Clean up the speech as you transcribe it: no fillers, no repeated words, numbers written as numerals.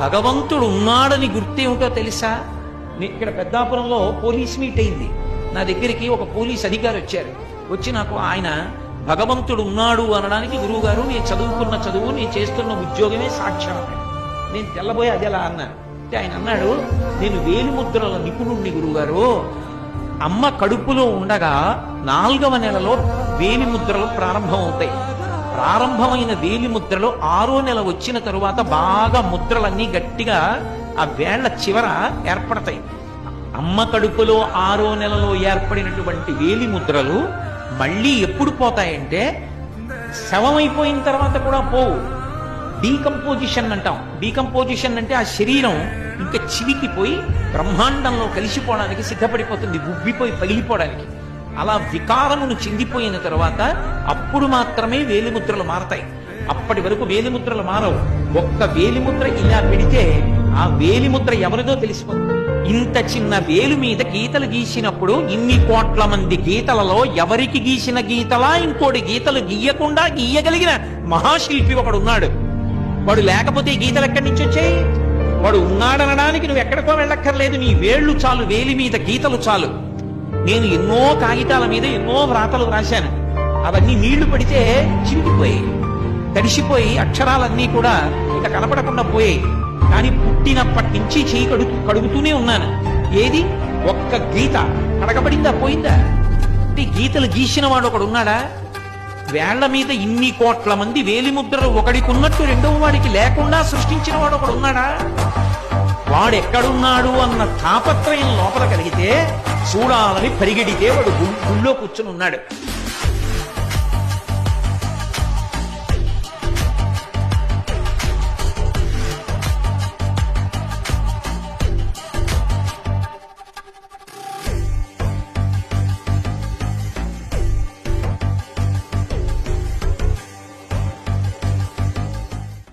భగవంతుడు ఉన్నాడని గుర్తేమిటో తెలుసా? ఇక్కడ పెద్దాపురంలో పోలీస్ మీట్ అయింది. నా దగ్గరికి ఒక పోలీస్ అధికారి వచ్చారు. వచ్చి నాకు ఆయన భగవంతుడు ఉన్నాడు అనడానికి, గురువు గారు నేను చదువుకున్న చదువు, నేను చేస్తున్న ఉద్యోగమే సాక్ష్యం అన్నాడు. నేను తెల్లబోయి అది ఎలా అన్నాను అంటే ఆయన అన్నాడు, నేను వేలిముద్రల నిపుణుణ్ణి గురువుగారు. అమ్మ కడుపులో ఉండగా 4వ నెలలో వేలిముద్రలు ప్రారంభమవుతాయి. ప్రారంభమైన వేలిముద్రలు 6వ నెల వచ్చిన తరువాత బాగా ముద్రలన్నీ గట్టిగా ఆ వేళ్ల చివర ఏర్పడతాయి. అమ్మ కడుపులో 6వ నెలలో ఏర్పడినటువంటి వేలిముద్రలు మళ్ళీ ఎప్పుడు పోతాయంటే శవమైపోయిన తర్వాత కూడా పోవు. డీకంపోజిషన్ అంటాం. డీకంపోజిషన్ అంటే ఆ శరీరం ఇంకా చివికిపోయి బ్రహ్మాండంలో కలిసిపోవడానికి సిద్ధపడిపోతుంది, ఉబ్బిపోయి పగిలిపోవడానికి. అలా వికారమును చెందిపోయిన తర్వాత అప్పుడు మాత్రమే వేలిముద్రలు మారతాయి. అప్పటి వరకు వేలిముద్రలు మారవు. ఒక్క వేలిముద్ర ఇలా పెడితే ఆ వేలిముద్ర ఎవరిదో తెలిసిపోతుంది. ఇంత చిన్న వేలు మీద గీతలు గీసినప్పుడు ఇన్ని కోట్ల మంది గీతలలో ఎవరికి గీసిన గీతలా ఇంకోటి గీతలు గీయకుండా గీయగలిగిన మహాశిల్పి ఒకడున్నాడు. వాడు లేకపోతే గీతలు ఎక్కడి నుంచి వచ్చాయి? వాడు ఉన్నాడనడానికి నువ్వు ఎక్కడికో వెళ్ళక్కర్లేదు. నీ వేళ్లు చాలు, వేలి మీద గీతలు చాలు. నేను ఎన్నో కాగితాల మీద ఎన్నో వ్రాతలు రాశాను. అవన్నీ నీళ్లు పడితే చింపిపోయాయి, తడిసిపోయి అక్షరాలన్నీ కూడా ఇక కనపడకుండా పోయాయి. కానీ పుట్టినప్పటి నుంచి చేయి కడుగుతూనే ఉన్నాను. ఏది ఒక్క గీత కడగబడిందా, పోయిందా? అంటే గీతలు గీసిన వాడు ఒకడు ఉన్నాడా? వేళ్ల మీద ఇన్ని కోట్ల మంది వేలిముద్రలు ఒకడికి ఉన్నట్టు రెండవ వాడికి లేకుండా సృష్టించిన వాడు ఒకడు ఉన్నాడా? వాడెక్కడున్నాడు అన్న తాపత్రయం లోపల కలిగితే చూడాలని పరిగెడితే వాడు గుళ్ళో కూర్చుని ఉన్నాడు.